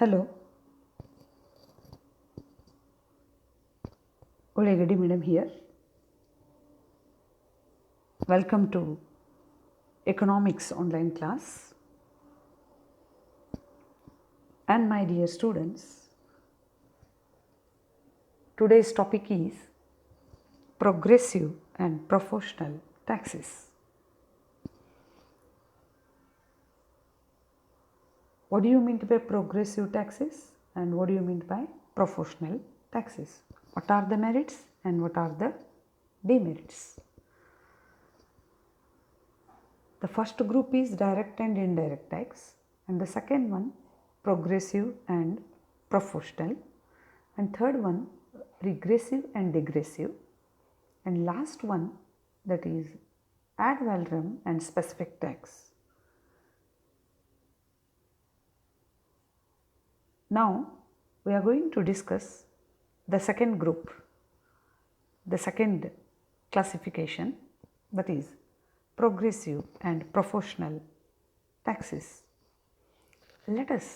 Hello, Olegadi Madam here. Welcome to Economics online class. And my dear students, today's topic is progressive and proportional taxes. What do you mean by progressive taxes and what do you mean by proportional taxes? What are the merits and what are the demerits? The first group is direct and indirect tax, and the second one progressive and proportional, and third one regressive and degressive, and last one that is ad valorem and specific tax. Now we are going to discuss the second group, the second classification, that is progressive and proportional taxes. Let us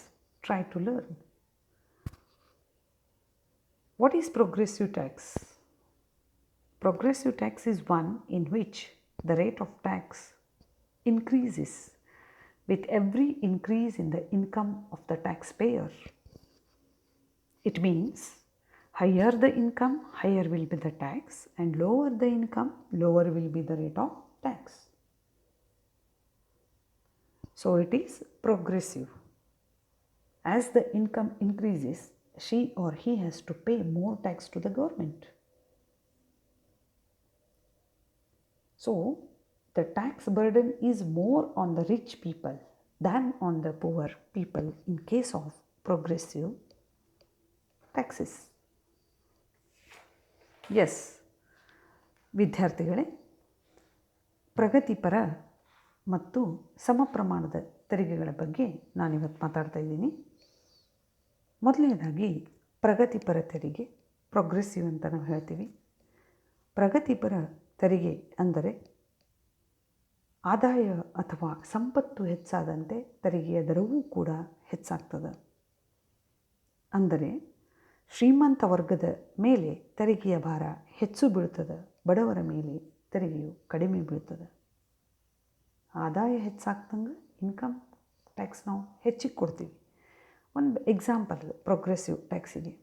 try to learn. What is progressive tax? Progressive tax is one in which the rate of tax increases with every increase in the income of the taxpayer. It means higher the income, higher will be the tax, and lower the income, lower will be the rate of tax. So it is progressive. As the income increases, she or he has to pay more tax to the government. So the tax burden is more on the rich people than on the poor people in case of progressive taxes. Yes, ವಿದ್ಯಾರ್ಥಿಗಳೇ, ಪ್ರಗತಿಪರ ಮತ್ತು ಸಮ ಪ್ರಮಾಣದ ತೆರಿಗೆಗಳ ಬಗ್ಗೆ ನಾನಿವತ್ತು ಮಾತಾಡ್ತಾ ಇದ್ದೀನಿ. ಮೊದಲನೇದಾಗಿ ಪ್ರಗತಿಪರ ತೆರಿಗೆ, ಪ್ರೋಗ್ರೆಸಿವ್ ಅಂತ ನಾವು ಹೇಳ್ತೀವಿ. ಪ್ರಗತಿಪರ ತೆರಿಗೆ ಅಂದರೆ ಆದಾಯ ಅಥವಾ ಸಂಪತ್ತು ಹೆಚ್ಚಾದಂತೆ ತೆರಿಗೆಯ ದರವೂ ಕೂಡ ಹೆಚ್ಚಾಗ್ತದೆ. ಅಂದರೆ ಶ್ರೀಮಂತ ವರ್ಗದ ಮೇಲೆ ತೆರಿಗೆಯ ಭಾರ ಹೆಚ್ಚು ಬೀಳ್ತದೆ, ಬಡವರ ಮೇಲೆ ತೆರಿಗೆಯು ಕಡಿಮೆ ಬೀಳ್ತದೆ. ಆದಾಯ ಹೆಚ್ಚಾಗ್ತಂಗೆ ಇನ್ಕಮ್ ಟ್ಯಾಕ್ಸ್ ನಾವು ಹೆಚ್ಚಿಗೆ ಕೊಡ್ತೀವಿ. ಒಂದು ಎಕ್ಸಾಂಪಲ್ ಪ್ರೋಗ್ರೆಸಿವ್ ಟ್ಯಾಕ್ಸಿಗೆ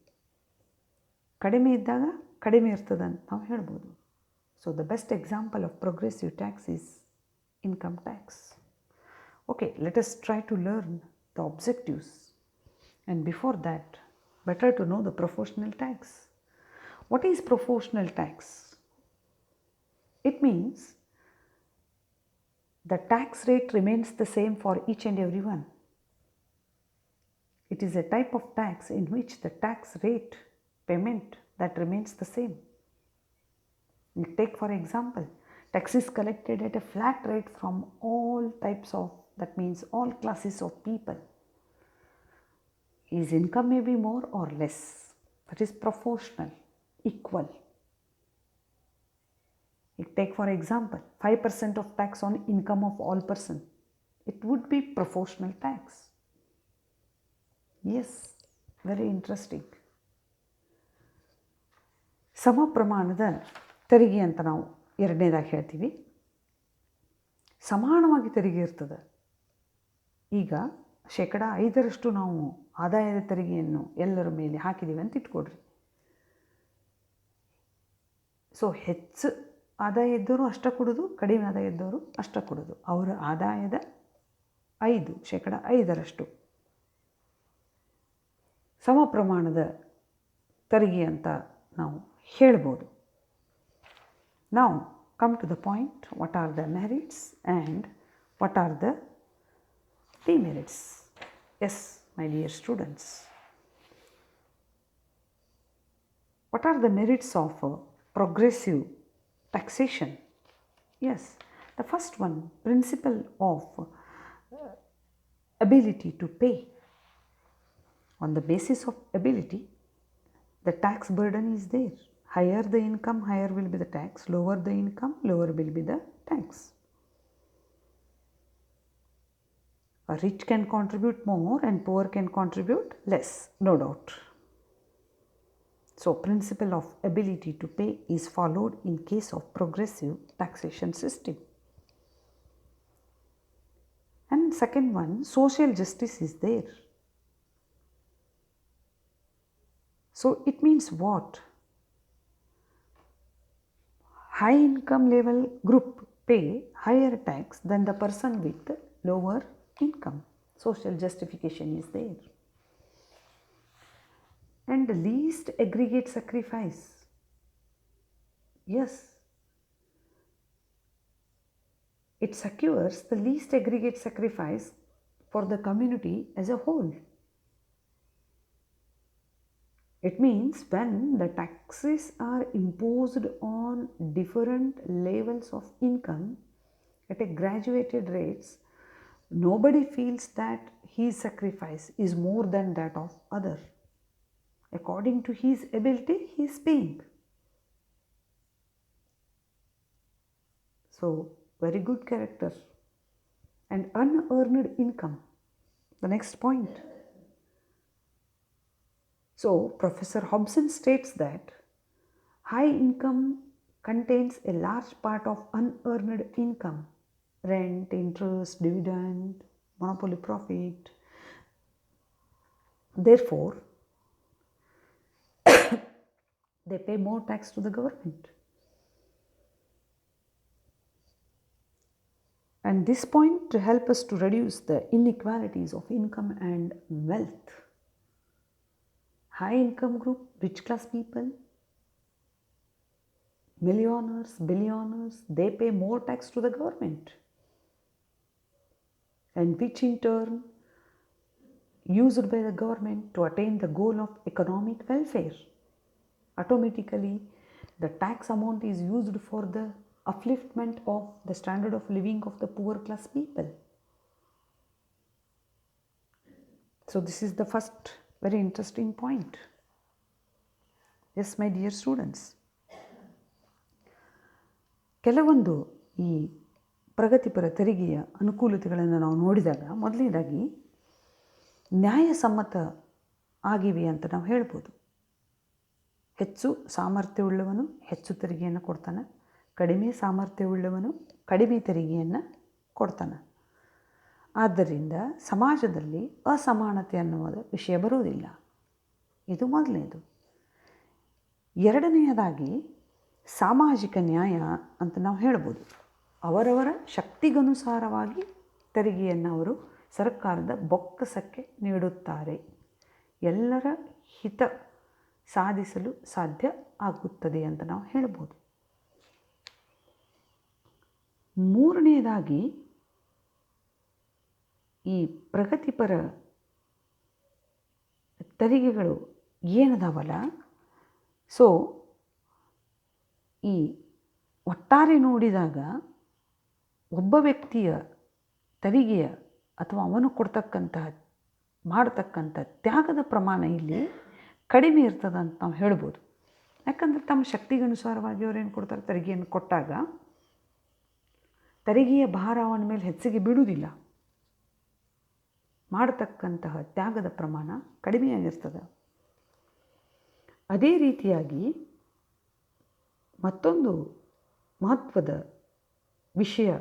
ಕಡಿಮೆ ಇದ್ದಾಗ ಕಡಿಮೆ ಇರ್ತದೆ ಅಂತ ನಾವು ಹೇಳ್ಬೋದು. So the best example of progressive tax is income tax. Okay, let us try to learn the objectives, and before that better to know the proportional tax. What is proportional tax? It means the tax rate remains the same for each and everyone. It is a type of tax in which the tax rate payment that remains the same. Take for example, tax is collected at a flat rate from all types of, that means all classes of people. His income may be more or less. That is proportional, equal. Take for example, 5% of tax on income of all person. It would be proportional tax. Yes, very interesting. ಸಮ ಪ್ರಮಾಣದ ತೆರಿಗೆ ಅಂತ ನಾವು ಎರಡನೇದಾಗಿ ಹೇಳ್ತೀವಿ. ಸಮಾನವಾಗಿ ತೆರಿಗೆ ಇರ್ತದೆ. ಈಗ 5% ನಾವು ಆದಾಯದ ತೆರಿಗೆಯನ್ನು ಎಲ್ಲರ ಮೇಲೆ ಹಾಕಿದ್ದೀವಿ ಅಂತ ಇಟ್ಕೊಡ್ರಿ. ಸೊ ಹೆಚ್ಚು ಆದಾಯ ಇದ್ದವರು ಅಷ್ಟ ಕೊಡೋದು, ಕಡಿಮೆ ಆದಾಯ ಇದ್ದವರು ಅಷ್ಟ ಕೊಡೋದು. ಅವರ ಆದಾಯದ 5% ಸಮ ಪ್ರಮಾಣದ ತೆರಿಗೆ ಅಂತ ನಾವು ಹೇಳ್ಬೋದು. Now come to the point, what are the merits and what are the demerits? Yes, my dear students, what are the merits of progressive taxation? Yes, the first one, principle of ability to pay. On the basis of ability, the tax burden is there. Higher the income, higher will be the tax. Lower the income, lower will be the tax. A rich can contribute more and poor can contribute less, no doubt. So, principle of ability to pay is followed in case of progressive taxation system. And second one, social justice is there. So, it means what? High income level group pay higher tax than the person with lower income. Social justification is there. And the least aggregate sacrifice. Yes, it secures the least aggregate sacrifice for the community as a whole. It means when the taxes are imposed on different levels of income at a graduated rates, nobody feels that his sacrifice is more than that of other. According to his ability, he is paying. So, very good character. And unearned income, the next point. So, Professor Hobson states that high income contains a large part of unearned income, rent, interest, dividend, monopoly profit. Therefore, they pay more tax to the government. And this point to help us to reduce the inequalities of income and wealth. High income group, rich class people, millionaires, billionaires, they pay more tax to the government, and which in turn used by the government to attain the goal of economic welfare. Automatically, the tax amount is used for the upliftment of the standard of living of the poor class people. So this is the first very interesting point. Yes, my dear students. ಕೆಲವೊಂದು ಈ ಪ್ರಗತಿಪರ ತೆರಿಗೆಯ ಅನುಕೂಲತೆಗಳನ್ನು ನಾವು ನೋಡಿದಾಗ ಮೊದಲನೇದಾಗಿ ನ್ಯಾಯಸಮ್ಮತ ಆಗಿವೆ ಅಂತ ನಾವು ಹೇಳ್ಬೋದು. ಹೆಚ್ಚು ಸಾಮರ್ಥ್ಯವುಳ್ಳವನು ಹೆಚ್ಚು ತೆರಿಗೆಯನ್ನು ಕೊಡ್ತಾನೆ, ಕಡಿಮೆ ಸಾಮರ್ಥ್ಯವುಳ್ಳವನು ಕಡಿಮೆ ತೆರಿಗೆಯನ್ನು ಕೊಡ್ತಾನೆ. ಆದ್ದರಿಂದ ಸಮಾಜದಲ್ಲಿ ಅಸಮಾನತೆ ಅನ್ನುವುದು ವಿಷಯ ಬರುವುದಿಲ್ಲ. ಇದು ಮೊದಲನೇದು. ಎರಡನೆಯದಾಗಿ ಸಾಮಾಜಿಕ ನ್ಯಾಯ ಅಂತ ನಾವು ಹೇಳ್ಬೋದು. ಅವರವರ ಶಕ್ತಿಗನುಸಾರವಾಗಿ ತೆರಿಗೆಯನ್ನು ಅವರು ಸರ್ಕಾರದ ಬೊಕ್ಕಸಕ್ಕೆ ನೀಡುತ್ತಾರೆ. ಎಲ್ಲರ ಹಿತ ಸಾಧಿಸಲು ಸಾಧ್ಯ ಆಗುತ್ತದೆ ಅಂತ ನಾವು ಹೇಳ್ಬೋದು. ಮೂರನೆಯದಾಗಿ ಈ ಪ್ರಗತಿಪರ ತೆರಿಗೆಗಳು ಏನದಾವಲ್ಲ, ಸೊ ಈ ಒಟ್ಟಾರೆ ನೋಡಿದಾಗ ಒಬ್ಬ ವ್ಯಕ್ತಿಯ ತೆರಿಗೆಯ ಅಥವಾ ಅವನು ಮಾಡತಕ್ಕಂಥ ತ್ಯಾಗದ ಪ್ರಮಾಣ ಇಲ್ಲಿ ಕಡಿಮೆ ಇರ್ತದೆ ಅಂತ ನಾವು ಹೇಳ್ಬೋದು. ಯಾಕಂದರೆ ತಮ್ಮ ಶಕ್ತಿಗನುಸಾರವಾಗಿ ಅವರೇನು ಕೊಡ್ತಾರೆ, ತೆರಿಗೆಯನ್ನು ಕೊಟ್ಟಾಗ ತೆರಿಗೆಯ ಭಾರ ಅವನ ಮೇಲೆ ಹೆಚ್ಚಿಗೆ ಬೀಳುವುದಿಲ್ಲ. ಮಾಡತಕ್ಕಂತಹ ತ್ಯಾಗದ ಪ್ರಮಾಣ ಕಡಿಮೆಯಾಗಿರ್ತದೆ. ಅದೇ ರೀತಿಯಾಗಿ ಮತ್ತೊಂದು ಮಹತ್ವದ ವಿಷಯ,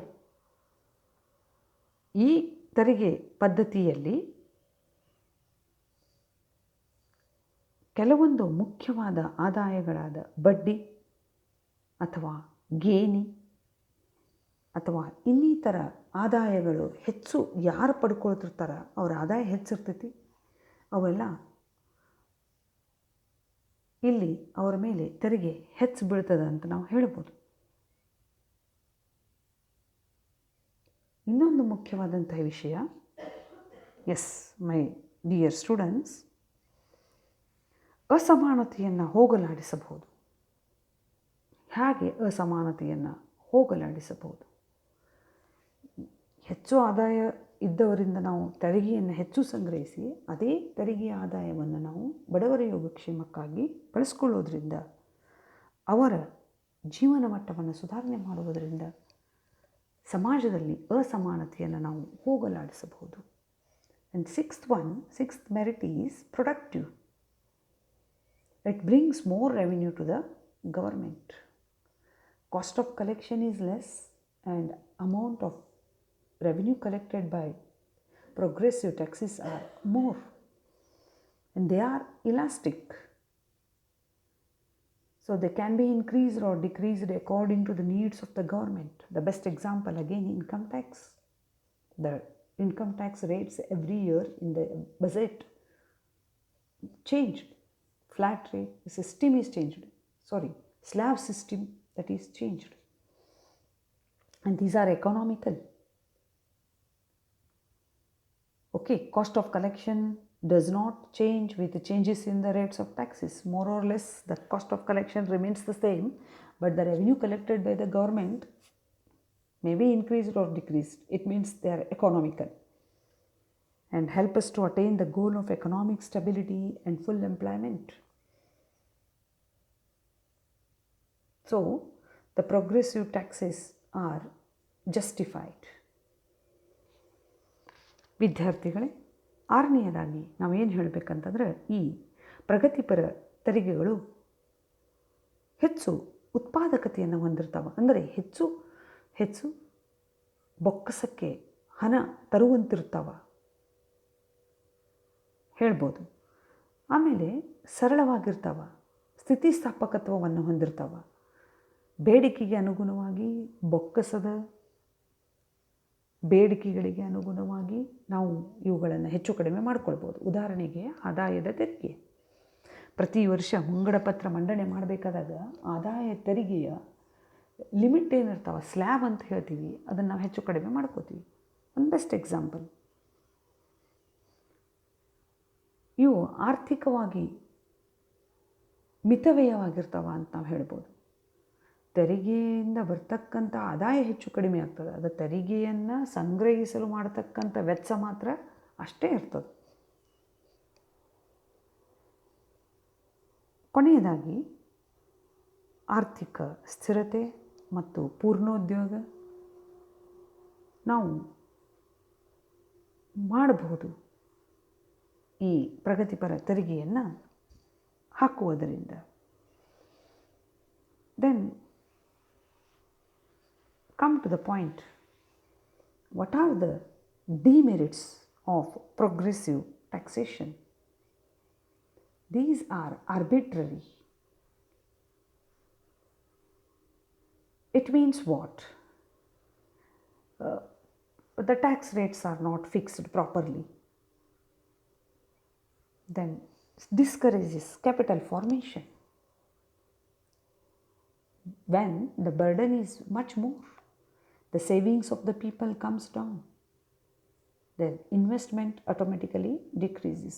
ಈ ತೆರಿಗೆ ಪದ್ಧತಿಯಲ್ಲಿ ಕೆಲವೊಂದು ಮುಖ್ಯವಾದ ಆದಾಯಗಳಾದ ಬಡ್ಡಿ ಅಥವಾ ಗೇಣಿ ಅಥವಾ ಇನ್ನಿತರ ಆದಾಯಗಳು ಹೆಚ್ಚು ಯಾರು ಪಡ್ಕೊಳ್ತಿರ್ತಾರ ಅವರ ಆದಾಯ ಹೆಚ್ಚಿರ್ತೈತಿ, ಅವೆಲ್ಲ ಇಲ್ಲಿ ಅವರ ಮೇಲೆ ತೆರಿಗೆ ಹೆಚ್ಚು ಬೀಳ್ತದೆ ಅಂತ ನಾವು ಹೇಳ್ಬೋದು. ಇನ್ನೊಂದು ಮುಖ್ಯವಾದಂತಹ ವಿಷಯ, ಎಸ್ ಮೈ ಡಿಯರ್ ಸ್ಟೂಡೆಂಟ್ಸ್, ಅಸಮಾನತೆಯನ್ನು ಹೋಗಲಾಡಿಸಬಹುದು. ಹೇಗೆ ಅಸಮಾನತೆಯನ್ನು ಹೋಗಲಾಡಿಸಬಹುದು? ಹೆಚ್ಚು ಆದಾಯ ಇದ್ದವರಿಂದ ನಾವು ತೆರಿಗೆಯನ್ನು ಹೆಚ್ಚು ಸಂಗ್ರಹಿಸಿ ಅದೇ ತೆರಿಗೆಯ ಆದಾಯವನ್ನು ನಾವು ಬಡವರ ಯೋಗಕ್ಷೇಮಕ್ಕಾಗಿ ಬಳಸ್ಕೊಳ್ಳೋದ್ರಿಂದ, ಅವರ ಜೀವನ ಮಟ್ಟವನ್ನು ಸುಧಾರಣೆ ಮಾಡುವುದರಿಂದ ಸಮಾಜದಲ್ಲಿ ಅಸಮಾನತೆಯನ್ನು ನಾವು ಹೋಗಲಾಡಿಸಬಹುದು. And sixth merit is productive. It brings more revenue to the government. Cost of collection is less and amount of revenue collected by progressive taxes are more, and they are elastic. So they can be increased or decreased according to the needs of the government. The best example again, income tax. The income tax rates every year in the budget changed. Flat rate, the system is changed. Slab system that is changed. And these are economical. Okay, cost of collection does not change with the changes in the rates of taxes. More or less, the cost of collection remains the same, but the revenue collected by the government may be increased or decreased. It means they are economical and help us to attain the goal of economic stability and full employment. So, the progressive taxes are justified. ವಿದ್ಯಾರ್ಥಿಗಳೇ, ಆರನೆಯದಾಗಿ ನಾವೇನು ಹೇಳಬೇಕಂತಂದ್ರೆ, ಈ ಪ್ರಗತಿಪರ ತೆರಿಗೆಗಳು ಹೆಚ್ಚು ಉತ್ಪಾದಕತೆಯನ್ನು ಹೊಂದಿರ್ತಾವೆ. ಅಂದರೆ ಹೆಚ್ಚು ಬೊಕ್ಕಸಕ್ಕೆ ಹಣ ತರುವಂತಿರ್ತಾವ ಹೇಳ್ಬೋದು. ಆಮೇಲೆ ಸರಳವಾಗಿರ್ತಾವ, ಸ್ಥಿತಿಸ್ಥಾಪಕತ್ವವನ್ನು ಹೊಂದಿರ್ತಾವ. ಬೇಡಿಕೆಗೆ ಅನುಗುಣವಾಗಿ ಬೊಕ್ಕಸದ ಬೇಡಿಕೆಗಳಿಗೆ ಅನುಗುಣವಾಗಿ ನಾವು ಇವುಗಳನ್ನು ಹೆಚ್ಚು ಕಡಿಮೆ ಮಾಡಿಕೊಳ್ಬೋದು. ಉದಾಹರಣೆಗೆ ಆದಾಯದ ತೆರಿಗೆ. ಪ್ರತಿ ವರ್ಷ ಮುಂಗಡ ಪತ್ರ ಮಂಡನೆ ಮಾಡಬೇಕಾದಾಗ ಆದಾಯ ತೆರಿಗೆಯ ಲಿಮಿಟ್ ಏನಿರ್ತಾವೆ, ಸ್ಲ್ಯಾಬ್ ಅಂತ ಹೇಳ್ತೀವಿ, ಅದನ್ನು ನಾವು ಹೆಚ್ಚು ಕಡಿಮೆ ಮಾಡ್ಕೋತೀವಿ. ಒಂದು ಬೆಸ್ಟ್ ಎಕ್ಸಾಂಪಲ್. ಇವು ಆರ್ಥಿಕವಾಗಿ ಮಿತವ್ಯಯವಾಗಿರ್ತಾವ ಅಂತ ನಾವು ಹೇಳ್ಬೋದು. ತೆರಿಗೆಯಿಂದ ಬರ್ತಕ್ಕಂಥ ಆದಾಯ ಹೆಚ್ಚು ಕಡಿಮೆ ಆಗ್ತದೆ, ಅದು ತೆರಿಗೆಯನ್ನು ಸಂಗ್ರಹಿಸಲು ಮಾಡತಕ್ಕಂಥ ವೆಚ್ಚ ಮಾತ್ರ ಅಷ್ಟೇ ಇರ್ತದೆ. ಕೊನೆಯದಾಗಿ ಆರ್ಥಿಕ ಸ್ಥಿರತೆ ಮತ್ತು ಪೂರ್ಣೋದ್ಯೋಗ ನಾವು ಮಾಡಬಹುದು ಈ ಪ್ರಗತಿಪರ ತೆರಿಗೆಯನ್ನು ಹಾಕುವುದರಿಂದ. Then come to the point. What are the demerits of progressive taxation? These are arbitrary. It means what? The tax rates are not fixed properly. Then discourages capital formation. When the burden is much more, the savings of the people comes down. Then investment automatically decreases.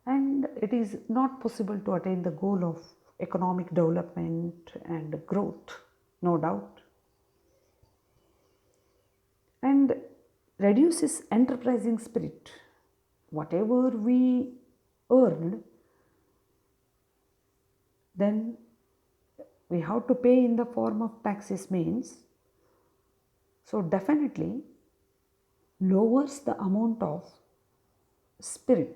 And it is not possible to attain the goal of economic development and growth, no doubt. And reduces enterprising spirit. Whatever we earned, then we have to pay in the form of taxes means, so definitely lowers the amount of spirit.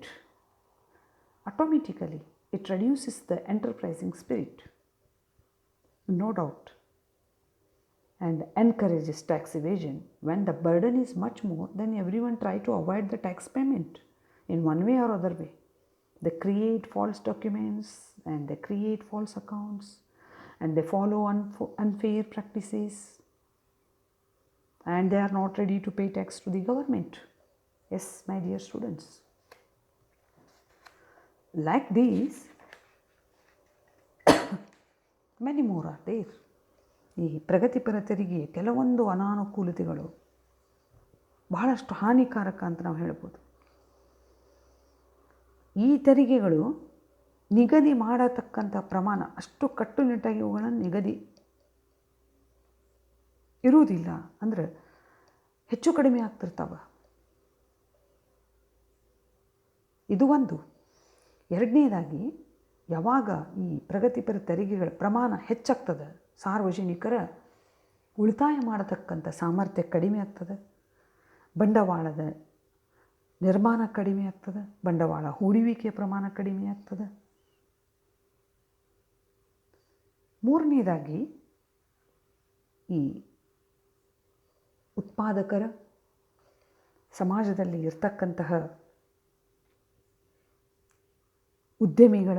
Automatically it reduces the enterprising spirit, no doubt, and encourages tax evasion. When the burden is much more, then everyone try to avoid the tax payment in one way or other way. They create false documents and they create false accounts and they follow unfair practices, and they are not ready to pay tax to the government. Yes, my dear students. Like these, many more are there. ಈ ಪ್ರಗತಿಪರ ತೆರಿಗೆಯ ಕೆಲವೊಂದು ಅನಾನುಕೂಲತೆಗಳು ಬಹಳಷ್ಟು ಹಾನಿಕಾರಕ ಅಂತ ನಾವು ಹೇಳ್ಬೋದು. ಈ ತೆರಿಗೆಗಳು ನಿಗದಿ ಮಾಡತಕ್ಕಂಥ ಪ್ರಮಾಣ ಅಷ್ಟು ಕಟ್ಟುನಿಟ್ಟಾಗಿ ಇವುಗಳನ್ನು ನಿಗದಿ ಇರುವುದಿಲ್ಲ. ಅಂದರೆ ಹೆಚ್ಚು ಕಡಿಮೆ ಆಗ್ತಿರ್ತಾವ. ಇದು ಒಂದು. ಎರಡನೇದಾಗಿ, ಯಾವಾಗ ಈ ಪ್ರಗತಿಪರ ತೆರಿಗೆಗಳ ಪ್ರಮಾಣ ಹೆಚ್ಚಾಗ್ತದೆ, ಸಾರ್ವಜನಿಕರ ಉಳಿತಾಯ ಮಾಡತಕ್ಕಂಥ ಸಾಮರ್ಥ್ಯ ಕಡಿಮೆ ಆಗ್ತದೆ, ಬಂಡವಾಳದ ನಿರ್ಮಾಣ ಕಡಿಮೆ ಆಗ್ತದೆ, ಬಂಡವಾಳ ಹೂಡುವಿಕೆಯ ಪ್ರಮಾಣ ಕಡಿಮೆ ಆಗ್ತದೆ. ಮೂರನೇದಾಗಿ ಈ ಉತ್ಪಾದಕರ ಸಮಾಜದಲ್ಲಿ ಇರ್ತಕ್ಕಂತಹ ಉದ್ಯಮಿಗಳ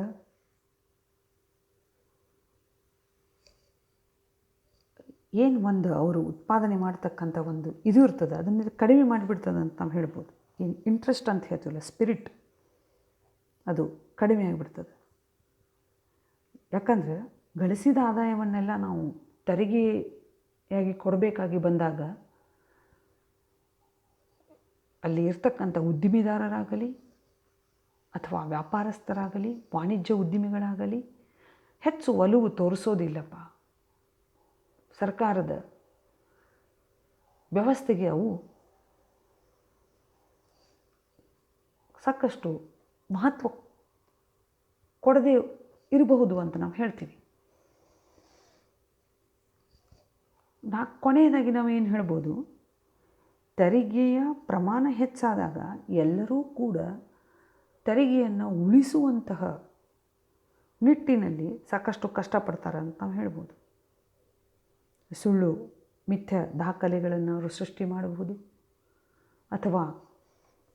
ಏನು ಒಂದು ಅವರು ಉತ್ಪಾದನೆ ಮಾಡ್ತಕ್ಕಂಥ ಒಂದು ಇದು ಇರ್ತದೆ, ಅದನ್ನು ಕಡಿಮೆ ಮಾಡಿಬಿಡ್ತದೆ ಅಂತ ನಾವು ಹೇಳ್ಬೋದು. ಏನು ಇಂಟ್ರೆಸ್ಟ್ ಅಂತ ಹೇಳ್ತೀವಲ್ಲ, ಸ್ಪಿರಿಟ್, ಅದು ಕಡಿಮೆ ಆಗಿಬಿಡ್ತದೆ. ಯಾಕಂದರೆ ಗಳಿಸಿದ ಆದಾಯವನ್ನೆಲ್ಲ ನಾವು ತೆರಿಗೆಯಾಗಿ ಕೊಡಬೇಕಾಗಿ ಬಂದಾಗ ಅಲ್ಲಿ ಇರ್ತಕ್ಕಂಥ ಉದ್ದಿಮೆದಾರರಾಗಲಿ ಅಥವಾ ವ್ಯಾಪಾರಸ್ಥರಾಗಲಿ ವಾಣಿಜ್ಯ ಉದ್ದಿಮೆಗಳಾಗಲಿ ಹೆಚ್ಚು ಒಲವು ತೋರಿಸೋದಿಲ್ಲಪ್ಪ. ಸರ್ಕಾರದ ವ್ಯವಸ್ಥೆಗೆ ಅವು ಸಾಕಷ್ಟು ಮಹತ್ವ ಕೊಡದೇ ಇರಬಹುದು ಅಂತ ನಾವು ಹೇಳ್ತೀವಿ. ಕೊನೆಯದಾಗಿ ನಾವೇನು ಹೇಳ್ಬೋದು, ತೆರಿಗೆಯ ಪ್ರಮಾಣ ಹೆಚ್ಚಾದಾಗ ಎಲ್ಲರೂ ಕೂಡ ತೆರಿಗೆಯನ್ನು ಉಳಿಸುವಂತಹ ನಿಟ್ಟಿನಲ್ಲಿ ಸಾಕಷ್ಟು ಕಷ್ಟಪಡ್ತಾರೆ ಅಂತ ನಾವು ಹೇಳ್ಬೋದು. ಸುಳ್ಳು ಮಿಥ್ಯ ದಾಖಲೆಗಳನ್ನು ಅವರು ಸೃಷ್ಟಿ ಮಾಡಬಹುದು, ಅಥವಾ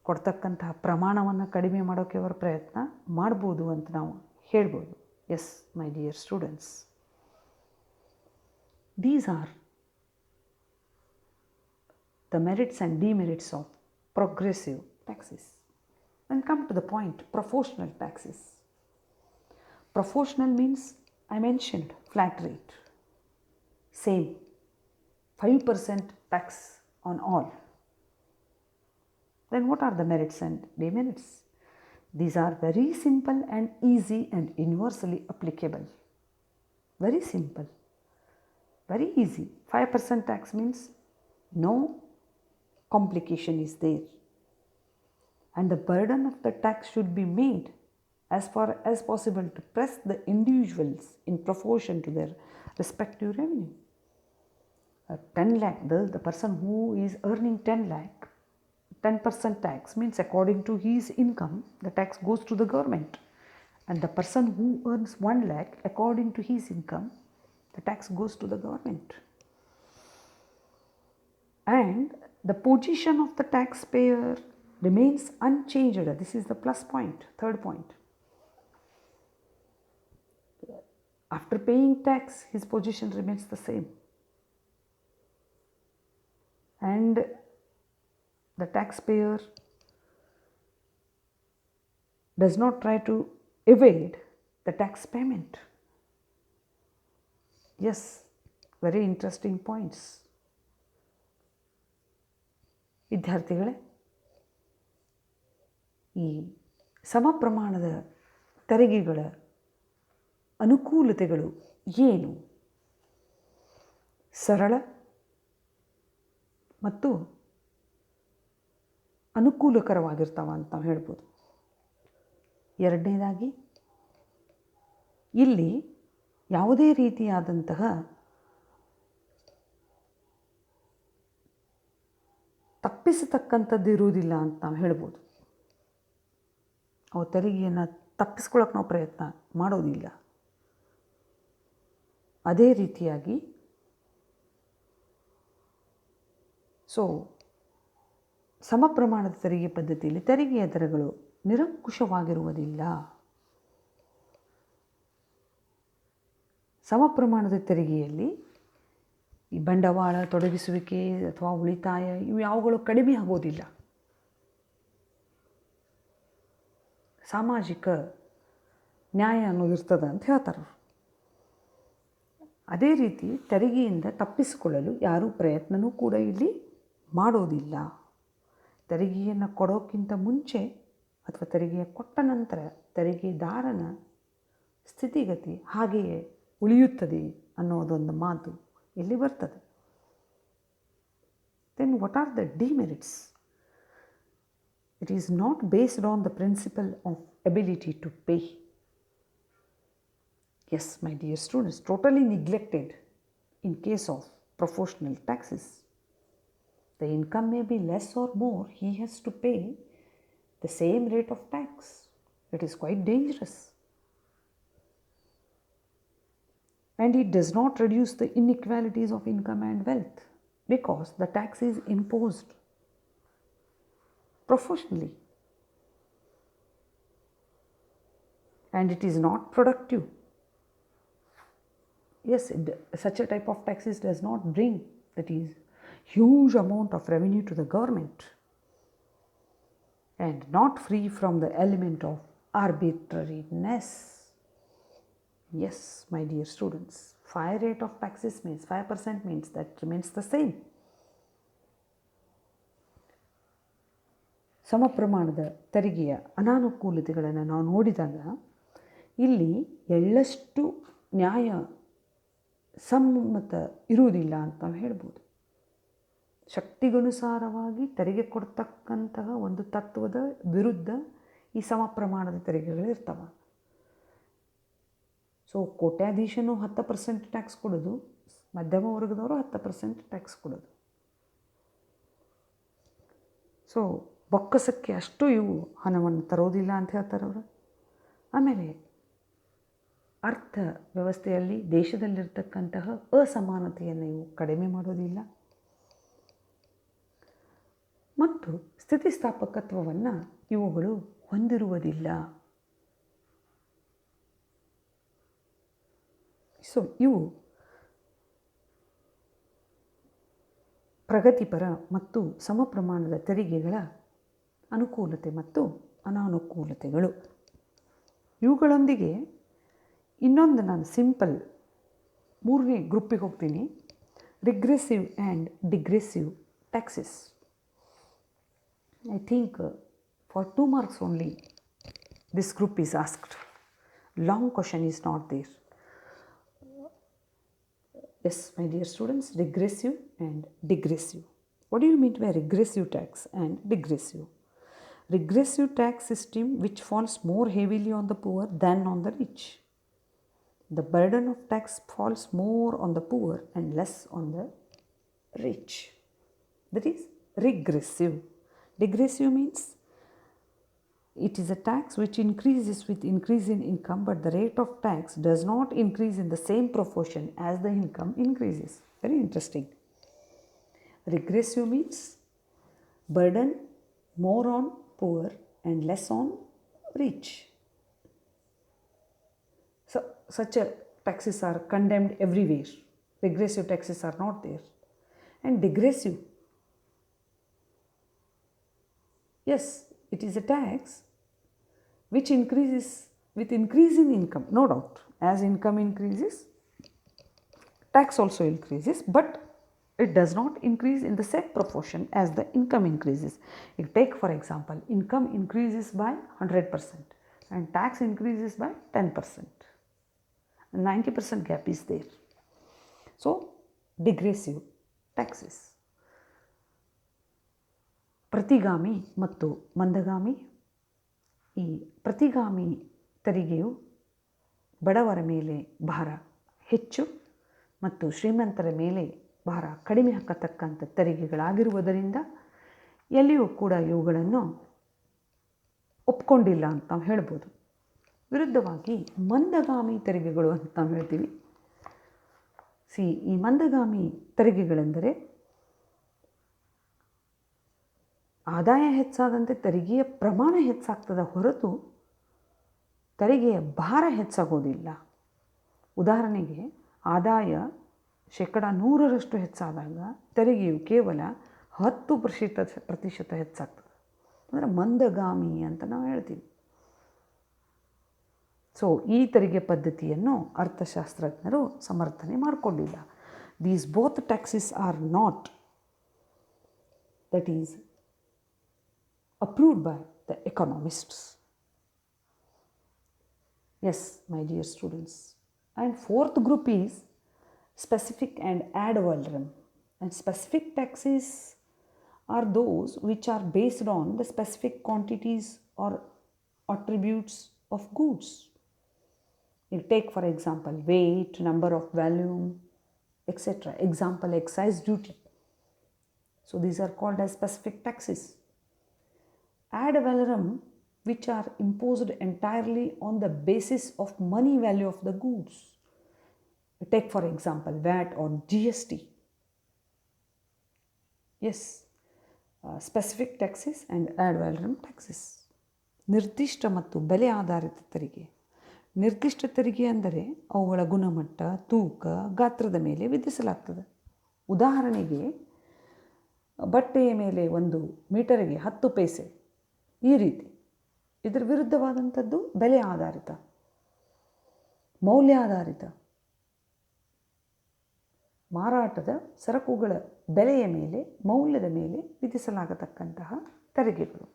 ಕೊಡ್ತಕ್ಕಂತಹ ಪ್ರಮಾಣವನ್ನು ಕಡಿಮೆ ಮಾಡೋಕ್ಕೆ ಅವರು ಪ್ರಯತ್ನ ಮಾಡ್ಬೋದು ಅಂತ ನಾವು ಹೇಳ್ಬೋದು. Yes my dear students, these are the merits and demerits of progressive taxes. Then come to the point, proportional taxes. Proportional means, I mentioned, flat rate, same 5% tax on all. Then what are the merits and demerits? These are very simple and easy and universally applicable. Very simple, very easy. 5% tax means no complication is there, and the burden of the tax should be made as far as possible to press the individuals in proportion to their respective revenue. 10 lakh, the person who is earning 10 lakh, 10% tax means according to his income the tax goes to the government, and the person who earns 1 lakh, according to his income the tax goes to the government. And the position of the taxpayer remains unchanged. This is the plus point, third point. After paying tax, his position remains the same. And the taxpayer does not try to evade the tax payment. Yes, very interesting points. ವಿದ್ಯಾರ್ಥಿಗಳೇ, ಈ ಸಮ ಪ್ರಮಾಣದ ತೆರಿಗೆಗಳ ಅನುಕೂಲತೆಗಳು ಏನು? ಸರಳ ಮತ್ತು ಅನುಕೂಲಕರವಾಗಿರ್ತಾವ ಅಂತ ನಾವು ಹೇಳ್ಬೋದು. ಎರಡನೇದಾಗಿ, ಇಲ್ಲಿ ಯಾವುದೇ ರೀತಿಯಾದಂತಹ ತಪ್ಪಿಸತಕ್ಕಂಥದ್ದು ಇರುವುದಿಲ್ಲ ಅಂತ ನಾವು ಹೇಳ್ಬೋದು. ಅವು ತೆರಿಗೆಯನ್ನು ತಪ್ಪಿಸ್ಕೊಳ್ಳೋಕೆ ನಾವು ಪ್ರಯತ್ನ ಮಾಡೋದಿಲ್ಲ. ಅದೇ ರೀತಿಯಾಗಿ ಸಮ ಪ್ರಮಾಣದ ತೆರಿಗೆ ಪದ್ಧತಿಯಲ್ಲಿ ತೆರಿಗೆಯ ದರಗಳು ನಿರಂಕುಶವಾಗಿರುವುದಿಲ್ಲ. ಸಮ ಪ್ರಮಾಣದ ತೆರಿಗೆಯಲ್ಲಿ ಈ ಬಂಡವಾಳ ತೊಡಗಿಸುವಿಕೆ ಅಥವಾ ಉಳಿತಾಯ ಇವು ಯಾವುಗಳು ಕಡಿಮೆ ಆಗೋದಿಲ್ಲ. ಸಾಮಾಜಿಕ ನ್ಯಾಯ ಅನ್ನೋದಿರ್ತದೆ ಅಂತ ಹೇಳ್ತಾರೆ. ಅದೇ ರೀತಿ ತೆರಿಗೆಯಿಂದ ತಪ್ಪಿಸಿಕೊಳ್ಳಲು ಯಾರೂ ಪ್ರಯತ್ನವೂ ಕೂಡ ಇಲ್ಲಿ ಮಾಡೋದಿಲ್ಲ. ತೆರಿಗೆಯನ್ನು ಕೊಡೋಕ್ಕಿಂತ ಮುಂಚೆ ಅಥವಾ ತೆರಿಗೆಯ ಕೊಟ್ಟ ನಂತರ ತೆರಿಗೆದಾರನ ಸ್ಥಿತಿಗತಿ ಹಾಗೆಯೇ ಉಳಿಯುತ್ತದೆ ಅನ್ನೋದೊಂದು ಮಾತು ಇಲ್ಲಿ ಬರ್ತದೆ. Then what are the demerits? It is not based on the principle of ability to pay. Yes, my dear students, totally neglected in case of proportional taxes. The income may be less or more, he has to pay the same rate of tax. It is quite dangerous. And it does not reduce the inequalities of income and wealth because the tax is imposed proportionally. And it is not productive. Yes, such a type of taxes does not bring, that is, huge amount of revenue to the government, and not free from the element of arbitrariness. Yes, my dear students, 5 rate of taxes means 5% means that remains the same. ಸಮ ಪ್ರಮಾಣದ ತೆರಿಗೆಯ ಅನಾನುಕೂಲತೆಗಳನ್ನು ನಾವು ನೋಡಿದಾಗ ಇಲ್ಲಿ ಎಳ್ಳಷ್ಟು ನ್ಯಾಯ ಸಮ್ಮತ ಇರುವುದಿಲ್ಲ ಅಂತ ನಾವು ಹೇಳ್ಬೋದು. ಶಕ್ತಿಗನುಸಾರವಾಗಿ ತೆರಿಗೆ ಕೊಡ್ತಕ್ಕಂತಹ ಒಂದು ತತ್ವದ ವಿರುದ್ಧ ಈ ಸಮ ಪ್ರಮಾಣದ ತೆರಿಗೆಗಳಿರ್ತವೆ. ಸೊ ಕೋಟ್ಯಾಧೀಶನು 10% ಟ್ಯಾಕ್ಸ್ ಕೊಡೋದು, ಮಧ್ಯಮ ವರ್ಗದವರು 10% ಟ್ಯಾಕ್ಸ್ ಕೊಡೋದು. ಸೊ ಬೊಕ್ಕಸಕ್ಕೆ ಅಷ್ಟು ಇವು ಹಣವನ್ನು ತರೋದಿಲ್ಲ ಅಂತ ಹೇಳ್ತಾರೆ ಅವರು. ಆಮೇಲೆ ಅರ್ಥ ವ್ಯವಸ್ಥೆಯಲ್ಲಿ ದೇಶದಲ್ಲಿರ್ತಕ್ಕಂತಹ ಅಸಮಾನತೆಯನ್ನು ಇವು ಕಡಿಮೆ ಮಾಡೋದಿಲ್ಲ ಮತ್ತು ಸ್ಥಿತಿಸ್ಥಾಪಕತ್ವವನ್ನು ಇವುಗಳು ಹೊಂದಿರುವುದಿಲ್ಲ. ಸೊ ಇವು ಪ್ರಗತಿಪರ ಮತ್ತು ಸಮ ಪ್ರಮಾಣದ ತೆರಿಗೆಗಳ ಅನುಕೂಲತೆ ಮತ್ತು ಅನಾನುಕೂಲತೆಗಳು. ಇವುಗಳೊಂದಿಗೆ ಇನ್ನೊಂದು ನಾನು ಸಿಂಪಲ್ 3ನೇ ಗ್ರೂಪಿಗೆ ಹೋಗ್ತೀನಿ, regressive and degressive taxes. I think for 2 marks only this group is asked. Long question is not there. Yes, my dear students, regressive and degressive. What do you mean by regressive tax and degressive? Regressive tax system which falls more heavily on the poor than on the rich. The burden of tax falls more on the poor and less on the rich. That is regressive. Degressive means it is a tax which increases with increase in income, but the rate of tax does not increase in the same proportion as the income increases. Very interesting. Regressive means burden more on poor and less on rich. So such a taxes are condemned everywhere. Regressive taxes are not there. And degressive, yes, it is a tax which increases with increase in income, no doubt. As income increases, tax also increases, but it does not increase in the same proportion as the income increases. You take for example, income increases by 100% and tax increases by 10%. 90% gap is there. So degressive taxes. ಪ್ರತಿಗಾಮಿ ಮತ್ತು ಮಂದಗಾಮಿ. ಈ ಪ್ರತಿಗಾಮಿ ತೆರಿಗೆಯು ಬಡವರ ಮೇಲೆ ಭಾರ ಹೆಚ್ಚು ಮತ್ತು ಶ್ರೀಮಂತರ ಮೇಲೆ ಭಾರ ಕಡಿಮೆ ಹಾಕತಕ್ಕಂಥ ತೆರಿಗೆಗಳಾಗಿರುವುದರಿಂದ ಎಲ್ಲಿಯೂ ಕೂಡ ಇವುಗಳನ್ನು ಒಪ್ಕೊಂಡಿಲ್ಲ ಅಂತ ನಾವು ಹೇಳ್ಬೋದು. ವಿರುದ್ಧವಾಗಿ ಮಂದಗಾಮಿ ತೆರಿಗೆಗಳು ಅಂತ ನಾವು ಹೇಳ್ತೀವಿ. ಈ ಮಂದಗಾಮಿ ತೆರಿಗೆಗಳೆಂದರೆ ಆದಾಯ ಹೆಚ್ಚಾದಂತೆ ತೆರಿಗೆಯ ಪ್ರಮಾಣ ಹೆಚ್ಚಾಗ್ತದೆ ಹೊರತು ತೆರಿಗೆಯ ಭಾರ ಹೆಚ್ಚಾಗೋದಿಲ್ಲ. ಉದಾಹರಣೆಗೆ ಆದಾಯ 100% ಹೆಚ್ಚಾದಾಗ ತೆರಿಗೆಯು ಕೇವಲ 10% ಹೆಚ್ಚಾಗ್ತದೆ. ಅಂದರೆ ಮಂದಗಾಮಿ ಅಂತ ನಾವು ಹೇಳ್ತೀವಿ. ಸೊ ಈ ತೆರಿಗೆ ಪದ್ಧತಿಯನ್ನು ಅರ್ಥಶಾಸ್ತ್ರಜ್ಞರು ಸಮರ್ಥನೆ ಮಾಡಿಕೊಂಡಿಲ್ಲ. These both taxes are not, that is approved by the economists. Yes, my dear students. And 4th group is specific and ad valorem. And specific taxes are those which are based on the specific quantities or attributes of goods. You take for example weight, number of volume, etc. Example, excise duty. So these are called as specific taxes. ad valorem which are imposed entirely on the basis of money value of the goods. Take for example VAT or GST. Yes, specific taxes and ad valorem taxes. ನಿರ್ದಿಷ್ಟ ಮತ್ತು ಬೆಲೆ ಆಧಾರಿತ ತೆರಿಗೆ. ನಿರ್ದಿಷ್ಟ ತೆರಿಗೆ ಅಂದರೆ ಅವುಗಳ ಗುಣಮಟ್ಟ, ತೂಕ, ಗಾತ್ರದ ಮೇಲೆ ವಿಧಿಸಲಾಗ್ತದೆ. ಉದಾಹರಣೆಗೆ ಬಟ್ಟೆಯ ಮೇಲೆ 1 ಮೀಟರಿಗೆ 10 ಪೈಸೆ, ಈ ರೀತಿ. ಇದರ ವಿರುದ್ಧವಾದಂಥದ್ದು ಬೆಲೆ ಆಧಾರಿತ, ಮೌಲ್ಯಾಧಾರಿತ. ಮಾರಾಟದ ಸರಕುಗಳ ಬೆಲೆಯ ಮೇಲೆ, ಮೌಲ್ಯದ ಮೇಲೆ ವಿಧಿಸಲಾಗತಕ್ಕಂತಹ ತೆರಿಗೆಗಳು.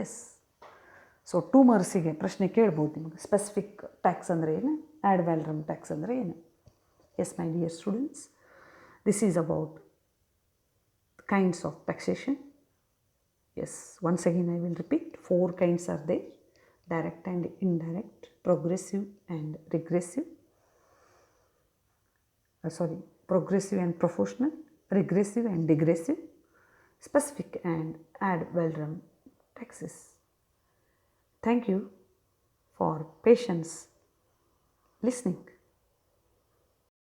ಎಸ್, ಸೊ 2 ಮಾರ್ಕ್ಸಿಗೆ ಪ್ರಶ್ನೆ ಕೇಳ್ಬೋದು ನಿಮಗೆ. ಸ್ಪೆಸಿಫಿಕ್ ಟ್ಯಾಕ್ಸ್ ಅಂದರೆ ಏನು, ಆ್ಯಡ್ ವ್ಯಾಲರಮ್ ಟ್ಯಾಕ್ಸ್ ಅಂದರೆ ಏನು. Yes my dear students, this is about kinds of taxation. Yes, once again I will repeat, 4 kinds are there: direct and indirect, progressive and regressive, progressive and proportional, regressive and degressive, specific and ad valorem taxes. Thank you for patience listening.